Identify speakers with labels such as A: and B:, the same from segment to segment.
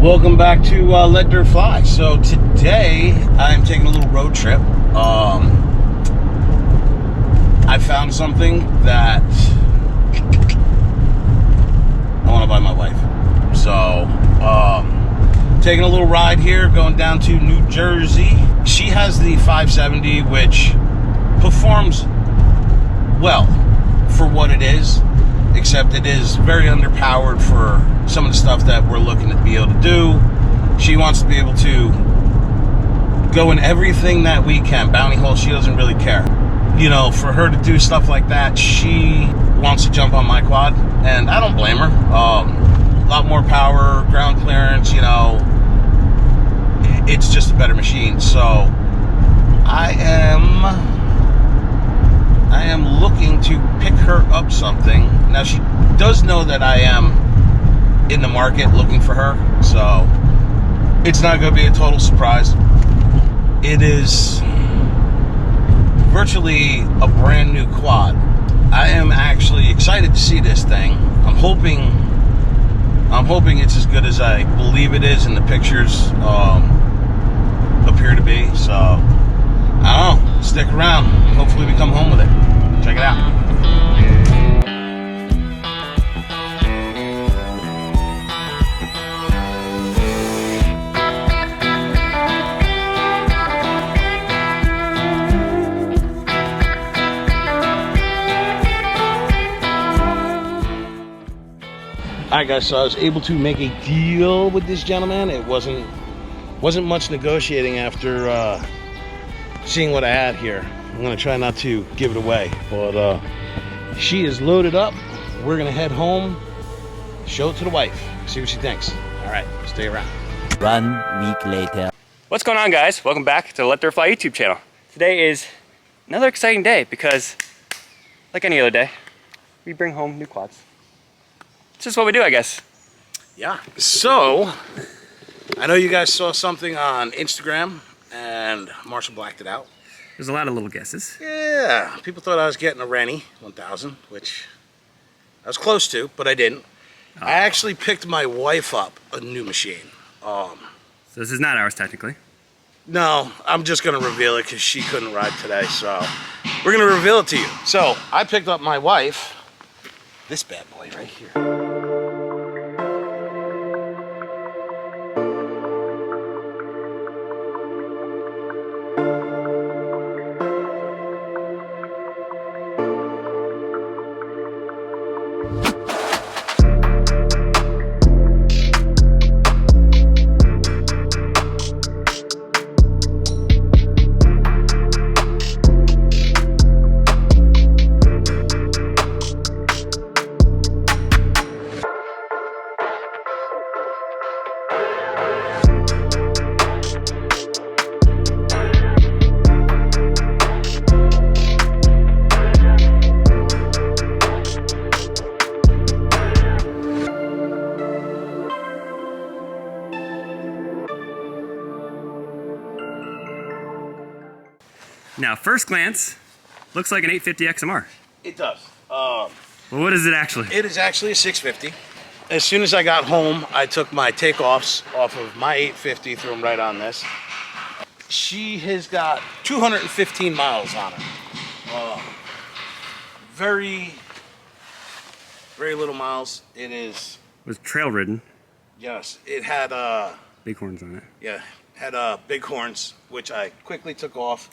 A: Welcome back to Let Dirt Fly. So today I'm taking a little road trip. I found something that I want to buy my wife. So taking a little ride here, going down to New Jersey. She has the 570, which performs well for what it is, except it is very underpowered for some of the stuff that we're looking to be able to do. She wants to be able to go in everything that we can. Bounty hole, she doesn't really care. You know, for her to do stuff like that, she wants to jump on my quad, and I don't blame her. A lot more power, ground clearance, you know, it's just a better machine. So I am looking to pick her up something. Now, she does know that I am in the market looking for her, so it's not going to be a total surprise. It is virtually a brand new quad. I am actually excited to see this thing. I'm hoping it's as good as I believe it is, and the pictures appear to be. So I don't know, stick around, hopefully we come home with it. Check it out. Alright guys, so I was able to make a deal with this gentleman. It wasn't much negotiating after seeing what I had here. I'm gonna try not to give it away, but she is loaded up. We're gonna head home, show it to the wife, see what she thinks. Alright, stay around.
B: 1 week later.
C: What's going on, guys? Welcome back to the Let Dirt Fly YouTube channel. Today is another exciting day because, like any other day, we bring home new quads. It's just what we do, I guess.
A: Yeah, so I know you guys saw something on Instagram and Marshall blacked it out.
C: There's a lot of little guesses.
A: Yeah, people thought I was getting a Rennie 1000, which I was close to, but I didn't. I actually picked my wife up a new machine.
C: So this is not ours, technically.
A: No, I'm just going to reveal it because she couldn't ride today, so we're going to reveal it to you. So I picked up my wife this bad boy right here.
C: Now, first glance, looks like an 850 XMR.
A: It does.
C: Well, what is it actually?
A: It is actually a 650. As soon as I got home, I took my takeoffs off of my 850, threw them right on this. She has got 215 miles on it. Very little miles. It is.
C: It was trail ridden.
A: Yes, it had
C: Big horns on it.
A: yeah, had big horns, which I quickly took off.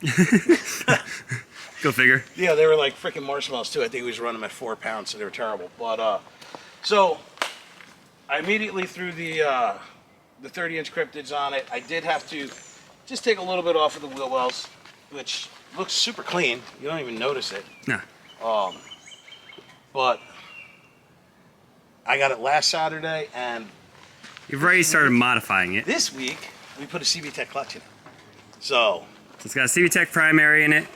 C: Go figure.
A: Yeah, they were like freaking marshmallows too. I think we was running them at 4 pounds, so they were terrible. But so I immediately threw the 30-inch cryptids on it. I did have to just take a little bit off of the wheel wells, which looks super clean. You don't even notice it.
C: Nah.
A: But I got it last Saturday, and
C: You've already started modifying it.
A: this week we put a CB Tech clutch in it. So
C: It's got a CVTech primary in it.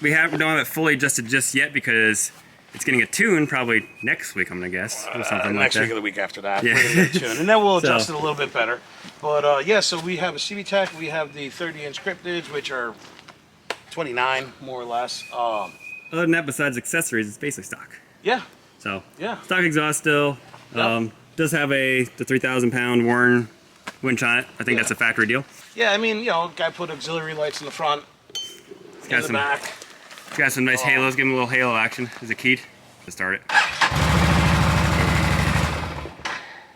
C: We don't have it fully adjusted just yet because it's getting a tune probably next week, I'm gonna guess, or something like
A: next
C: that.
A: week or the week after that,
C: Yeah.
A: we're gonna get tuned, and then we'll
C: So-
A: adjust it a little bit better. But yeah, so we have a CB Tech, we have the 30-inch cryptids, which are 29 more or less.
C: Other than that, besides accessories, it's basically stock.
A: Yeah,
C: So
A: yeah.
C: stock exhaust still.
A: Yep.
C: does have the 3,000 pound Warren winch on it. I think that's a factory deal.
A: Yeah, I mean, you know, guy put auxiliary lights in the front, in the back.
C: It's got some nice halos. Give him a little halo action. Is it keyed? To start it.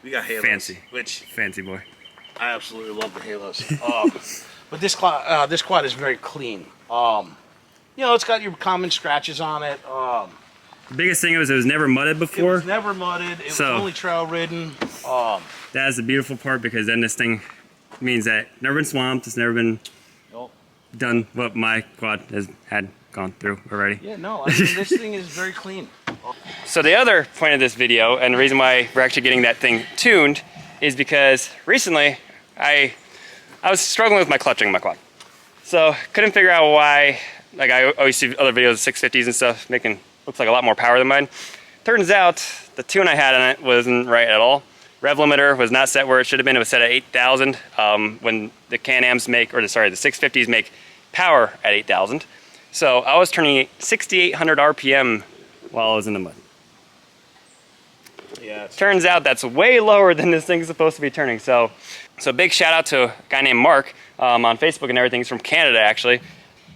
A: We got halos.
C: Fancy.
A: Which
C: fancy boy.
A: I absolutely love the halos. But this quad is very clean. You know, it's got your common scratches on it.
C: The biggest thing was it was never mudded before.
A: It was never mudded. It was only trail ridden.
C: That is the beautiful part, because then this thing means that it's never been swamped. It's never been done what my quad has gone through already.
A: Yeah, no, I mean, this thing is very clean.
C: So the other point of this video, and the reason why we're actually getting that thing tuned, is because recently I was struggling with my clutching in my quad. So couldn't figure out why. Like, I always see other videos of 650s and stuff making looks like a lot more power than mine. Turns out the tune I had on it wasn't right at all. Rev limiter was not set where it should have been. It was set at 8,000 when the Can-Ams make, or sorry, the 650s make power at 8,000. So I was turning 6,800 RPM while I was in the mud.
A: Yeah.
C: Turns out that's way lower than this thing's supposed to be turning. So big shout out to a guy named Mark on Facebook and everything. He's from Canada, actually.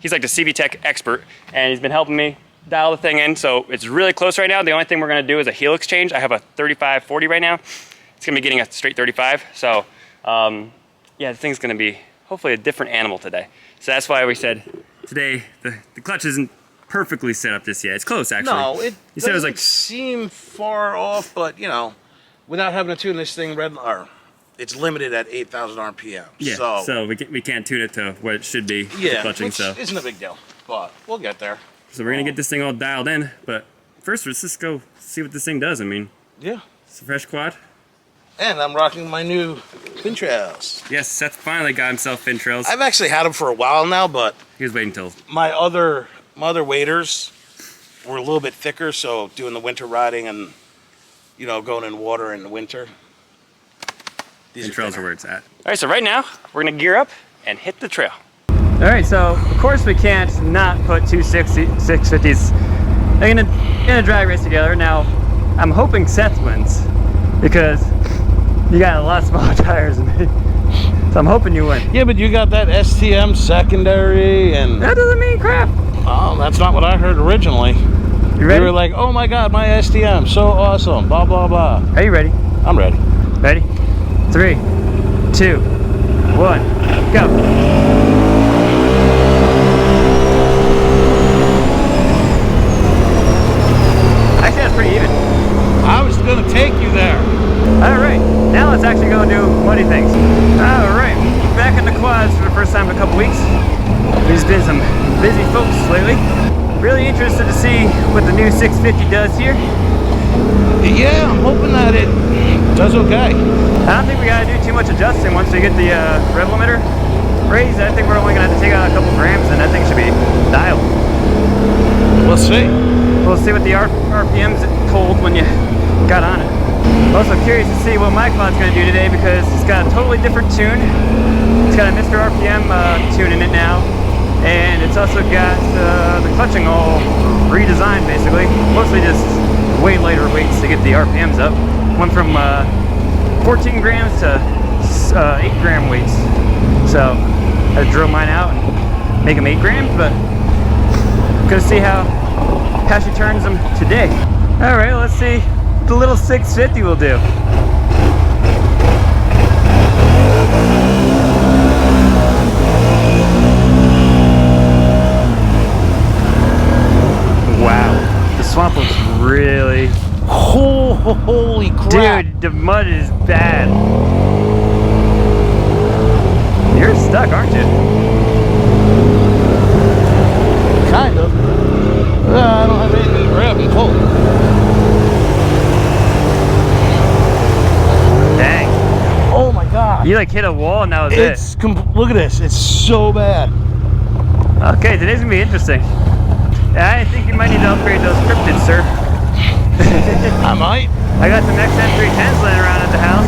C: He's like the CV Tech expert, and he's been helping me dial the thing in. So it's really close right now. The only thing we're gonna do is a helix change. I have a 35-40 right now. It's gonna be getting a straight 35. So yeah, the thing's gonna be hopefully a different animal today. So that's why we said today the clutch isn't perfectly set up just yet. It's close, actually.
A: No, it
C: you said it was
A: doesn't
C: like
A: seem far off, but you know, without having to tune this thing it's limited at 8,000 RPM.
C: Yeah, so we can't tune it to what it should be.
A: Yeah,
C: clutching,
A: which isn't a big deal, but we'll get there.
C: So we're gonna get this thing all dialed in, but first let's just go see what this thing does. I mean,
A: yeah,
C: it's a fresh quad. And
A: I'm rocking my new fin trails.
C: Yes, Seth finally got himself fin trails.
A: I've actually had them for a while now, but
C: he was waiting till
A: my other waders were a little bit thicker, so doing the winter riding and, you know, going in water in the winter.
C: Fin trails are where it's at. All right, so right now we're gonna gear up and hit the trail. All right, so of course we can't not put two 650s in a drag race together. Now, I'm hoping Seth wins because you got a lot smaller tires than me. So I'm hoping you win.
A: Yeah, but you got that STM secondary and...
C: That doesn't mean crap.
A: Oh, that's not what I heard originally.
C: You ready?
A: You were like, oh my God, my STM, so awesome, blah, blah, blah.
C: Are you ready?
A: I'm ready.
C: Ready? 3, 2, 1, go. Actually, that's pretty even.
A: I was gonna take you there.
C: All right, now let's actually go and do muddy things. All right, back in the quads for the first time in a couple weeks. There's been some busy folks lately. Really interested to see what the new 650 does here.
A: Yeah, I'm hoping that it does okay.
C: I don't think we gotta do too much adjusting once we get the rev limiter raised. I think we're only gonna have to take out a couple grams and that thing should be dialed.
A: We'll see.
C: We'll see what the RPMs told when you got on it. Also curious to see what my quad's gonna do today because it's got a totally different tune. It's got a Mr. RPM tune in it now. And it's also got the clutching all redesigned basically. Mostly just way lighter weights to get the RPMs up. Went from 14 grams to 8 gram weights. So I had to drill mine out and make them 8 grams, but gonna see how she turns them today. All right, let's see what the little 650 will do. Wow, the swamp looks really...
A: Holy crap.
C: Dude, the mud is bad. You're stuck, aren't you?
A: Kind of. I don't have anything to grab and pull.
C: Dang.
A: Oh my God.
C: You like hit a wall and that was it.
A: Look at this. It's so bad.
C: Okay, today's gonna be interesting. Yeah, I think you might need to upgrade those cryptids, sir.
A: I might.
C: I got some XM310s laying around at the house.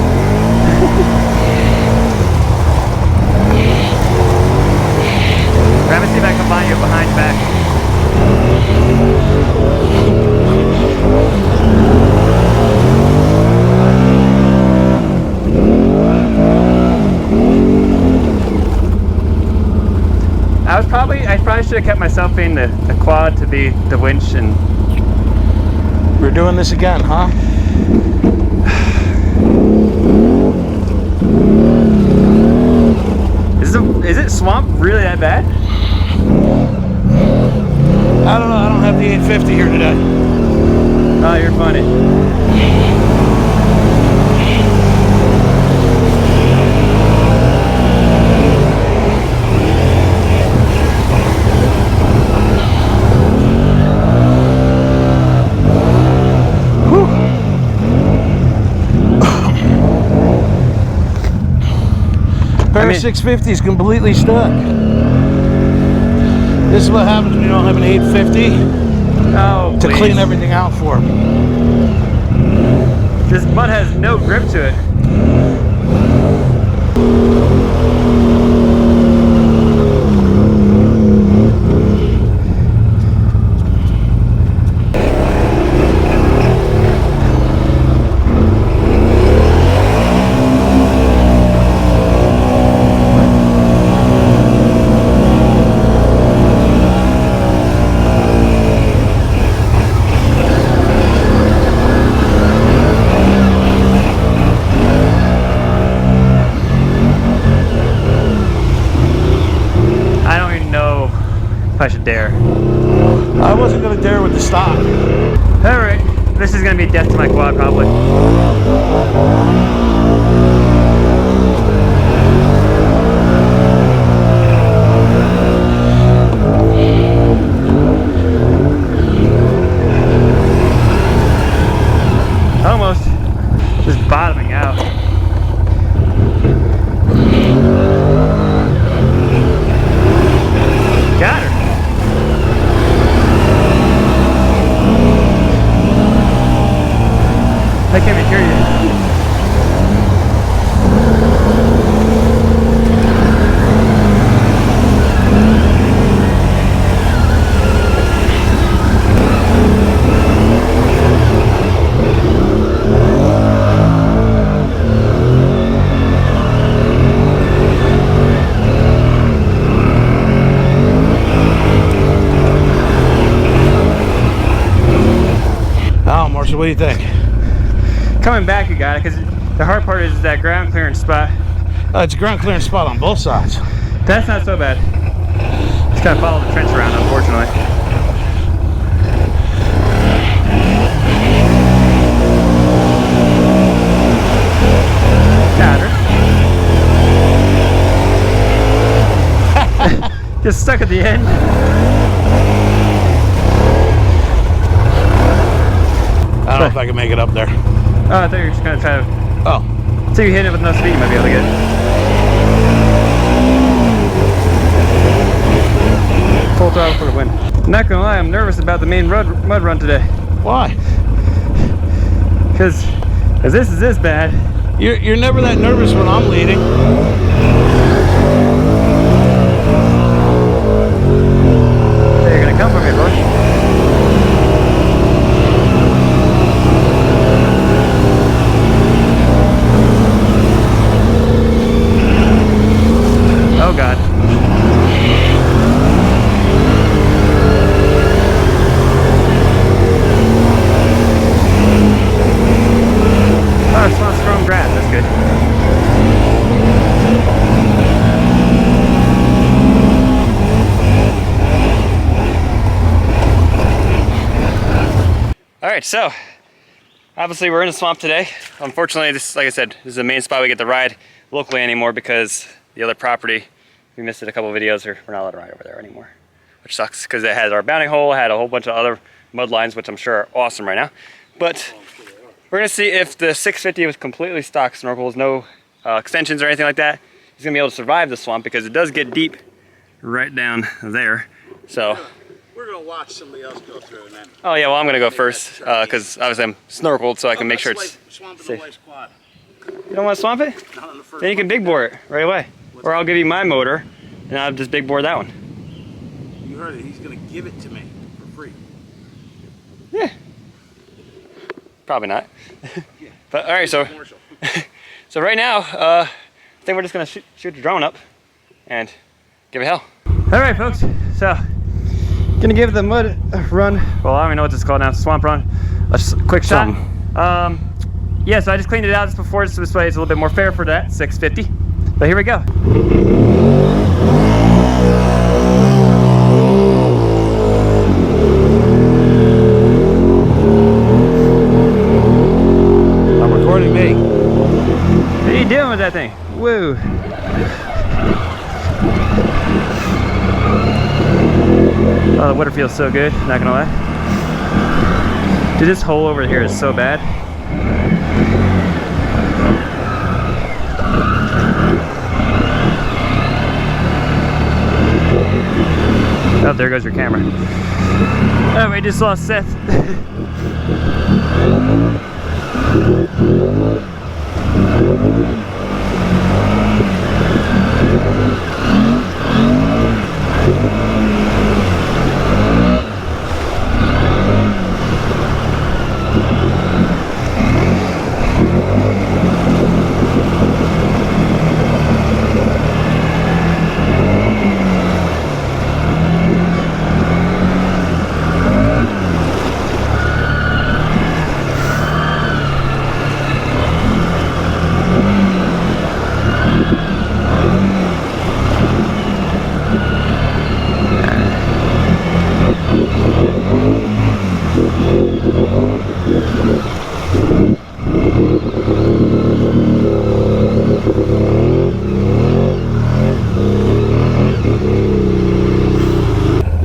C: Let me see if I can find you behind back. selfing the quad to be the winch, and
A: we're doing this again, huh?
C: Is it swamp really that bad?
A: I don't know. I don't have the 850 here today.
C: Oh, you're funny.
A: Pair of 650 is completely stuck. This is what happens when you don't have an 850 to clean everything out for them.
C: This mud has no grip to it. If I should dare.
A: I wasn't going to dare with the stock.
C: Alright, this is going to be death to my quad probably. Almost just bottoming out. Got her. I can't even hear you.
A: Oh, Marshall, what do you think?
C: Coming back, you got it, because the hard part is that ground clearance spot.
A: It's a ground clearance spot on both sides.
C: That's not so bad. Just gotta follow the trench around, unfortunately. Got her. Just stuck at the end.
A: I don't know if I can make it up there.
C: Oh, I thought you were just gonna try to.
A: Oh.
C: So you hit it with no speed, you might be able to get it. Full throttle for the win. Not gonna lie, I'm nervous about the main mud run today.
A: Why?
C: Because this is this bad.
A: You're never that nervous when I'm leading.
C: So you're gonna come for me, boy. Oh God. Oh, it's not strong grass, that's good. Alright, so obviously we're in a swamp today. Unfortunately, this, like I said, this is the main spot we get to ride locally anymore because the other property, we missed it a couple of videos, or we're not allowed to ride over there anymore, which sucks because it has our bounding hole, had a whole bunch of other mud lines, which I'm sure are awesome right now. But we're gonna see if the 650 with completely stock snorkels, no extensions or anything like that, is gonna be able to survive the swamp because it does get deep right down there. So
A: we're gonna watch somebody else go through and then.
C: Oh yeah, well I'm gonna go first because obviously I'm snorkeled, so I can make sure it's safe. You don't want to swamp it? Then you can big bore it right away. Or I'll give you my motor, and I'll just big bore that one.
A: You heard it. He's going to give it to me for free.
C: Yeah. Probably not.
A: Yeah.
C: But all right, so so right now, I think we're just gonna shoot the drone up and give it hell. All right, folks. So Gonna give the mud run. Well, I don't even know what this is called now. Swamp run. A quick shot. Yeah, so I just cleaned it out just before, so this way it's a little bit more fair for that 650. But here we go.
A: I'm recording me.
C: What are you doing with that thing? Woo. Oh, the water feels so good, not gonna lie. Dude, this hole over here is so bad. Oh, there goes your camera. Oh, we just lost Seth.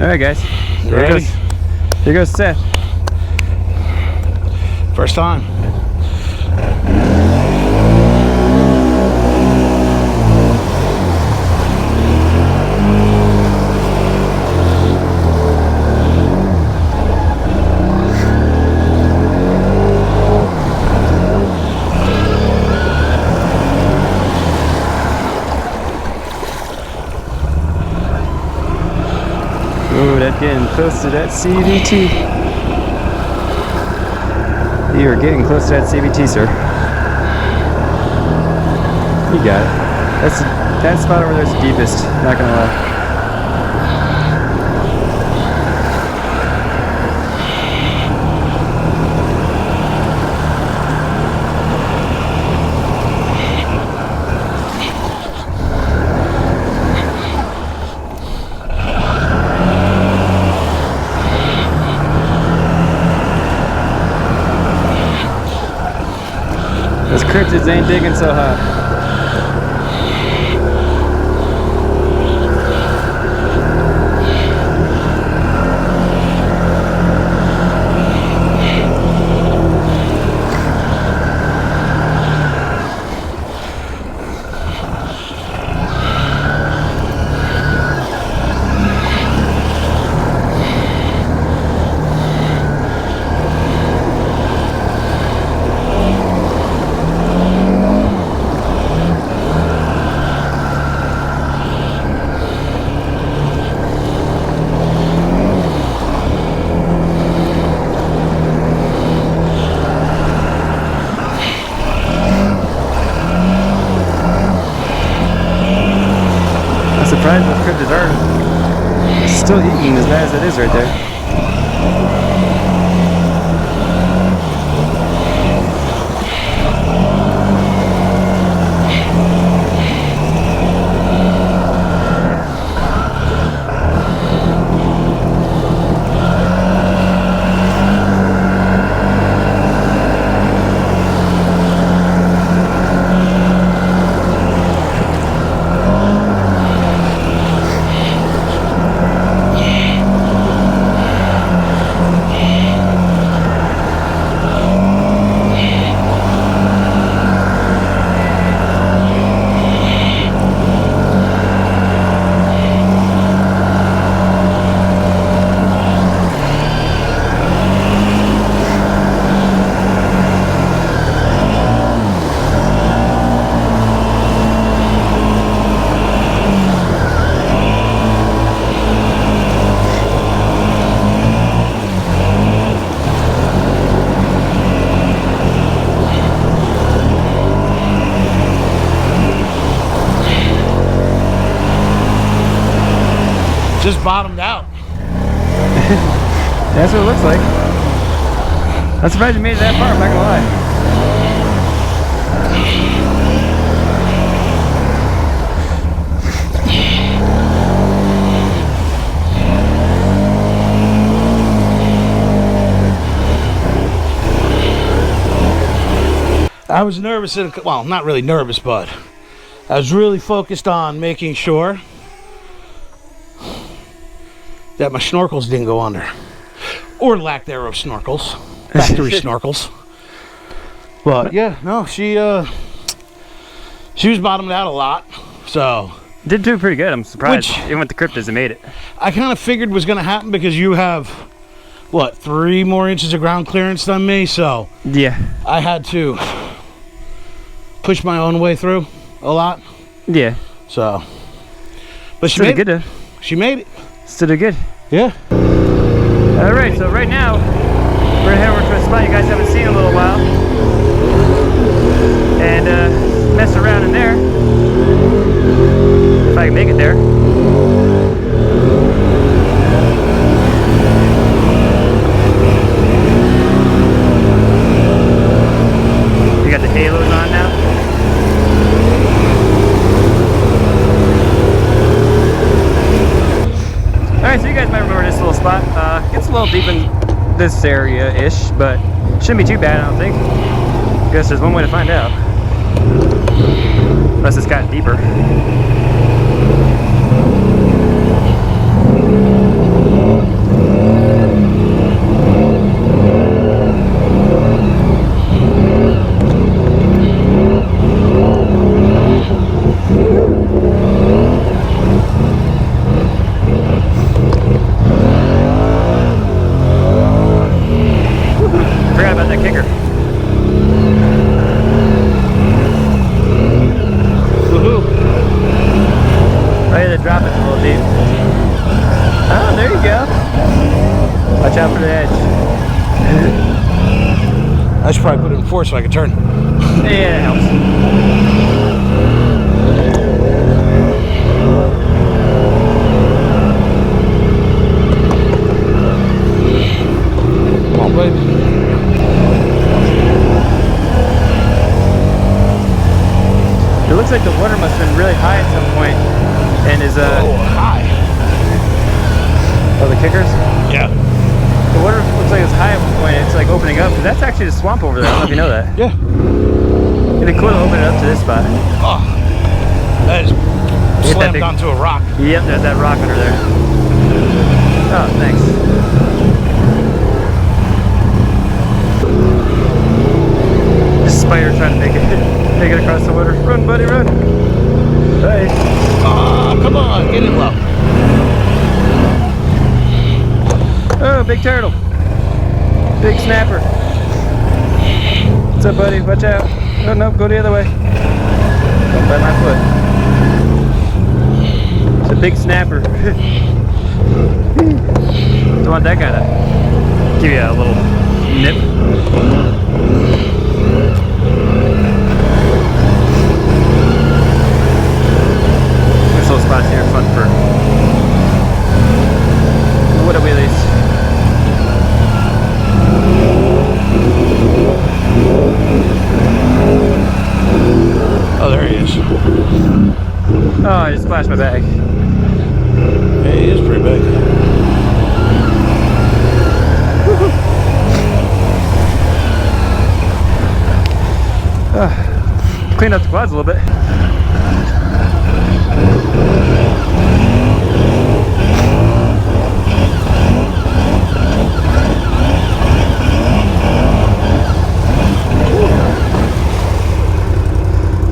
C: Alright guys, here goes Seth.
A: First time.
C: Ooh, that's getting close to that CVT. You are getting close to that CVT, sir. You got it. That spot over there is the deepest, not gonna lie. Those cryptids ain't digging so hot. Surprised those cryptids are still eating as bad as it is right there.
A: Just bottomed out.
C: That's what it looks like. I'm surprised you made it that far, I'm not gonna lie.
A: I was nervous, well, not really nervous, but I was really focused on making sure that my snorkels didn't go under. Or lack thereof snorkels. Factory snorkels. But yeah, no, she was bottomed out a lot, so.
C: Did do pretty good, I'm surprised. Even with the cryptids, it made it.
A: I kind of figured was gonna happen because you have, what, 3 more inches of ground clearance than me, so.
C: Yeah.
A: I had to push my own way through a lot.
C: Yeah.
A: So, but she
C: Still
A: made
C: did good
A: it. She made it.
C: Still did good.
A: Yeah.
C: All right, so right now we're gonna head over to a spot you guys haven't seen in a little while, and mess around in there. If I can make it there. You got the halos on now. Alright, so you guys might remember this little spot. It's a little deep in this area-ish, but shouldn't be too bad, I don't think. Guess there's one way to find out. Unless it's gotten deeper. Forgot about that kicker. Woohoo! Ready to drop it a little deep. Oh, there you go. Watch out for the edge.
A: I should probably put it in 4 so I can turn.
C: Yeah, it helps.
A: Come on, baby.
C: It looks like the water must have been really high at some point, and is
A: High.
C: Oh, the kickers?
A: Yeah.
C: The water looks like it's high at one point. It's like opening up. That's actually the swamp over there. I don't know if you know that.
A: Yeah.
C: It'd be cool to open it up to this spot.
A: Oh, that is
C: Hit that
A: slammed
C: big-
A: onto a rock.
C: Yep, there's that rock under there. Oh, thanks. This spider trying to make it across the water. Run, buddy, run. Hey.
A: Oh, come on, get in low.
C: Oh, big turtle. Big snapper. What's up, buddy? Watch out. Oh, no, go the other way. Don't bite my foot. It's a big snapper. Don't want that guy to give you a little nip. This little spot's here fun for what are wheelies.
A: Oh, there he is.
C: Oh, I just splashed my bag.
A: Yeah, he is pretty big.
C: Clean up the quads a little bit.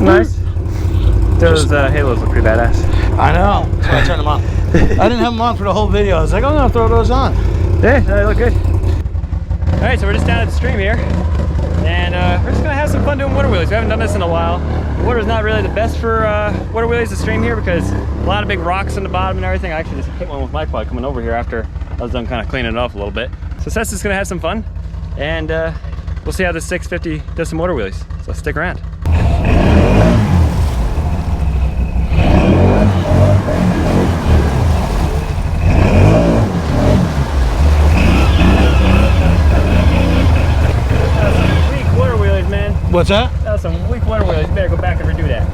C: Nice. Those halos look pretty badass.
A: I know. That's why I turned them on. I didn't have them on for the whole video. I was like, I'm gonna throw those on.
C: Yeah, they look good. All right, so we're just down at the stream here, and we're just gonna have some fun doing water wheelies. We haven't done this in a while. The water's not really the best for water wheelies to stream here because a lot of big rocks on the bottom and everything. I actually just hit one with my quad coming over here after I was done kind of cleaning it off a little bit. So Seth's just gonna have some fun, and we'll see how this 650 does some water wheelies. So stick around.
A: What's that?
C: That was some weak water wheels. You better go back and redo that.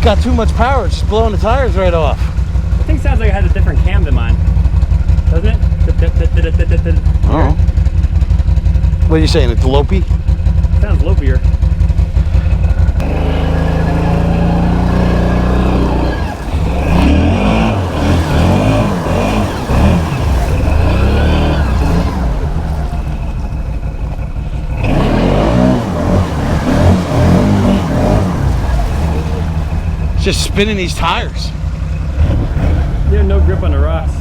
A: Got too much power, it's just blowing the tires right off.
C: The thing sounds like it has a different cam than mine, doesn't it?
A: Oh. What are you saying, it's lopey?
C: Sounds lopier.
A: Just spinning these tires.
C: You have no grip on the rocks.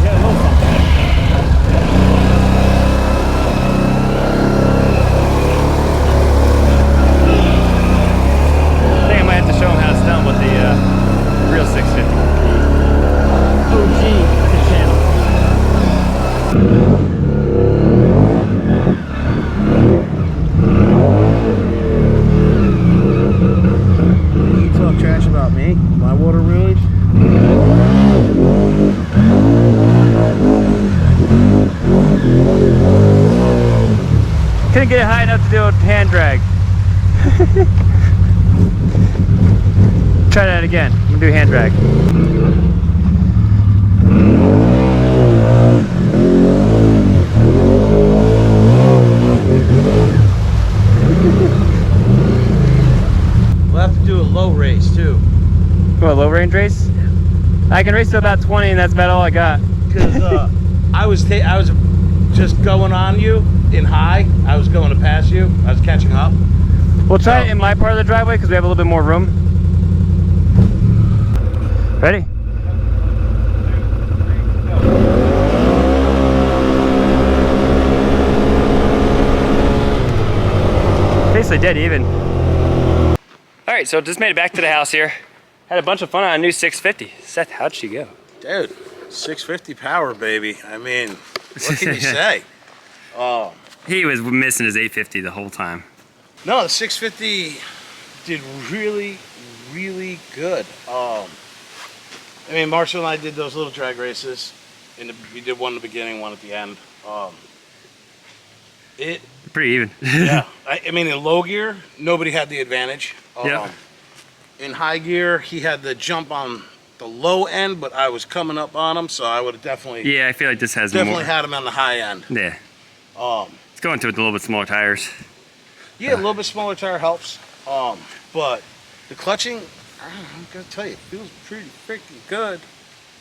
C: Yeah, a little something. I think I might have to show him how it's done with the real 650. OG to channel.
A: Trash about me, my water really.
C: Couldn't get it high enough to do a hand drag. Try that again. I'm gonna do hand drag.
A: We'll have to do a low race too.
C: What, a low range race? I can race to about 20 and that's about all I got.
A: Because I was just going on you in high. I was going to pass you. I was catching up.
C: We'll try it in my part of the driveway because we have a little bit more room. Ready? Basically dead even. All right, so just made it back to the house here. Had a bunch of fun on a new 650. Seth, how'd she go?
A: Dude, 650 power, baby. I mean, what can you say?
C: He was missing his 850 the whole time.
A: No, the 650 did really, really good. I mean, Marshall and I did those little drag races. We did one in the beginning, one at the end.
C: Pretty even.
A: Yeah, I mean, in low gear, nobody had the advantage.
C: Yeah.
A: In high gear, he had the jump on the low end, but I was coming up on him, so I would have definitely.
C: Yeah, I feel like this has
A: definitely
C: more.
A: had him on the high end.
C: Yeah. It's going to with a little bit smaller tires.
A: Yeah, a little bit smaller tire helps. But the clutching, I'm gonna tell you, it feels pretty freaking good.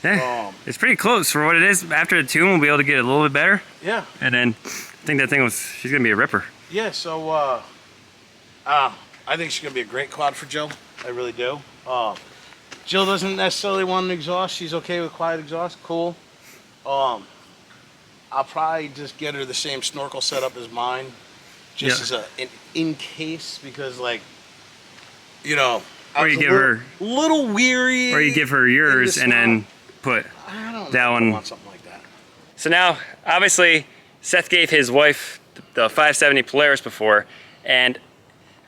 C: Yeah. It's pretty close for what it is. After the tune, we'll be able to get it a little bit better.
A: Yeah.
C: And then I think that thing she's gonna be a ripper.
A: Yeah. So I think she's gonna be a great quad for Jill. I really do. Jill doesn't necessarily want an exhaust. She's okay with quiet exhaust. Cool. I'll probably just get her the same snorkel setup as mine, just as an in case, because like, you know,
C: or you give her
A: a little weary.
C: Or you give her yours and then put that one.
A: I want something like that.
C: So now, obviously, Seth gave his wife the 570 Polaris before, and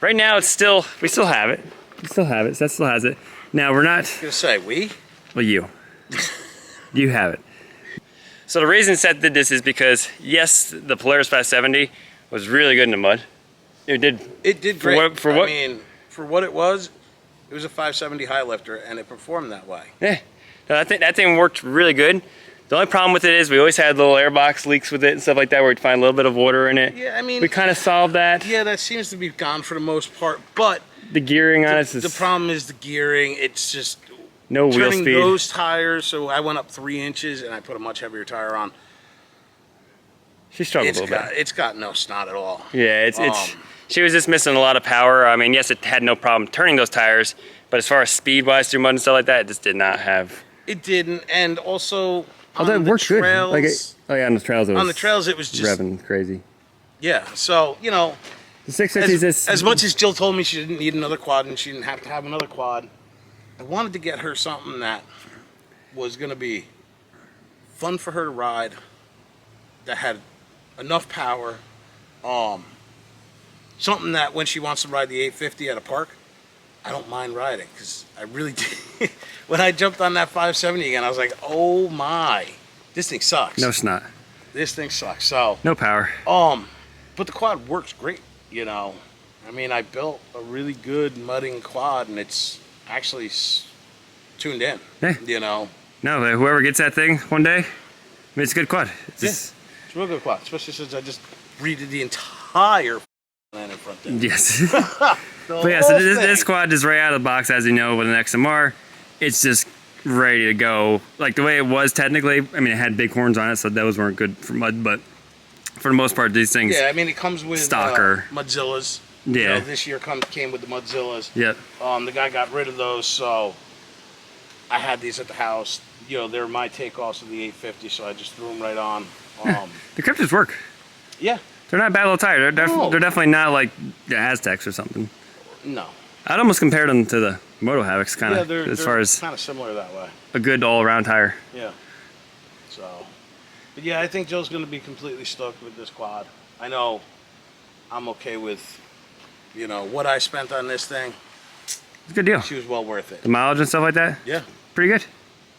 C: right now it's still, we still have it. We still have it. Seth still has it. Now we're not.
A: I was gonna say we.
C: Well, you. You have it. So the reason Seth did this is because yes, the Polaris 570 was really good in the mud. It did.
A: It did great.
C: I
A: mean, for what it was a 570 high lifter, and it performed that way.
C: Yeah. No, I think that thing worked really good. The only problem with it is we always had little airbox leaks with it and stuff like that where we'd find a little bit of water in it.
A: Yeah, I mean,
C: we kind of solved that.
A: Yeah, that seems to be gone for the most part, but
C: the gearing on it is...
A: The problem is the gearing. It's just...
C: No wheel speed.
A: Turning those tires, so I went up 3 inches and I put a much heavier tire on.
C: She struggled a little bit.
A: It's got no snot at all.
C: Yeah, she was just missing a lot of power. I mean, yes, it had no problem turning those tires, but as far as speed-wise through mud and stuff like that, it just did not have...
A: It didn't, and also
C: on the
A: trails...
C: Good. Like on the trails,
A: it was just...
C: revving crazy.
A: Yeah, so, you know...
C: The 650
A: as much as Jill told me she didn't need another quad and she didn't have to have another quad, I wanted to get her something that was going to be fun for her to ride, that had enough power, something that when she wants to ride the 850 at a park, I don't mind riding, because I really did. When I jumped on that 570 again, I was like, oh my, this thing sucks.
C: No, it's not.
A: This thing sucks. So
C: no power.
A: But the quad works great, you know. I mean, I built a really good mudding quad, and it's actually tuned in, you know.
C: No, whoever gets that thing one day, I mean, it's a good quad.
A: It's a real good quad, especially since I just redid the entire land in front there.
C: Yes. But yeah, so this quad is right out of the box, as you know, with an XMR. It's just ready to go. Like the way it was technically, I mean, it had big horns on it, so those weren't good for mud, but for the most part, these things.
A: Yeah, I mean, it comes with Mudzillas.
C: Yeah.
A: You know, this year came with the Mudzillas.
C: Yep.
A: The guy got rid of those, so I had these at the house. You know, they're my takeoffs of the 850, so I just threw them right on.
C: The Cryptids work.
A: Yeah.
C: They're not a bad little tire. They're definitely not like the Aztecs or something.
A: No.
C: I'd almost compare them to the Moto Havocs, kind of,
A: yeah,
C: as far as
A: kind of similar that way.
C: A good all-around tire.
A: Yeah. So, but yeah, I think Joe's going to be completely stoked with this quad. I know I'm okay with, you know, what I spent on this thing.
C: It's a good deal.
A: She was well worth it.
C: The mileage and stuff like that?
A: Yeah.
C: Pretty good.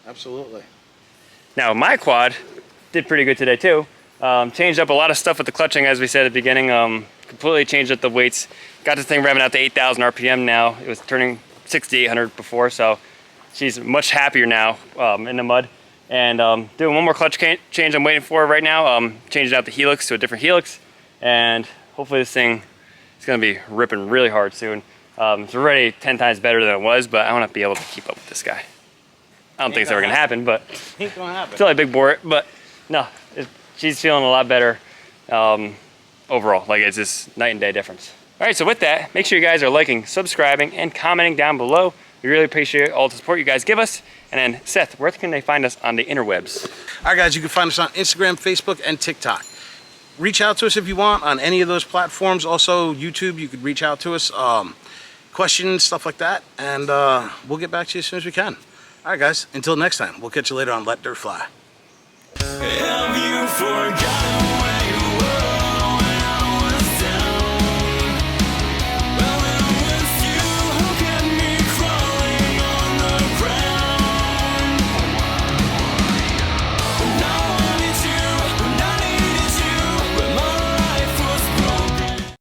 A: Absolutely.
C: Now, my quad did pretty good today, too. Changed up a lot of stuff with the clutching, as we said at the beginning. Completely changed up the weights. Got this thing revving out to 8,000 RPM now. It was turning 6,800 before, so she's much happier now in the mud. And doing one more clutch change I'm waiting for right now. Changing out the helix to a different helix. And hopefully this thing is going to be ripping really hard soon. It's already 10 times better than it was, but I want to be able to keep up with this guy. I don't think it's ever going to happen, but
A: ain't gonna happen.
C: Still a big bore, but no, she's feeling a lot better overall. Like, it's just night and day difference. All right, so with that, make sure you guys are liking, subscribing, and commenting down below. We really appreciate all the support you guys give us. And then, Seth, where can they find us on the interwebs?
A: All right, guys, you can find us on Instagram, Facebook, and TikTok. Reach out to us if you want on any of those platforms. Also, YouTube, you could reach out to us. Questions, stuff like that. And we'll get back to you as soon as we can. All right, guys, until next time, we'll catch you later on Let Dirt Fly.
D: Have you forgotten?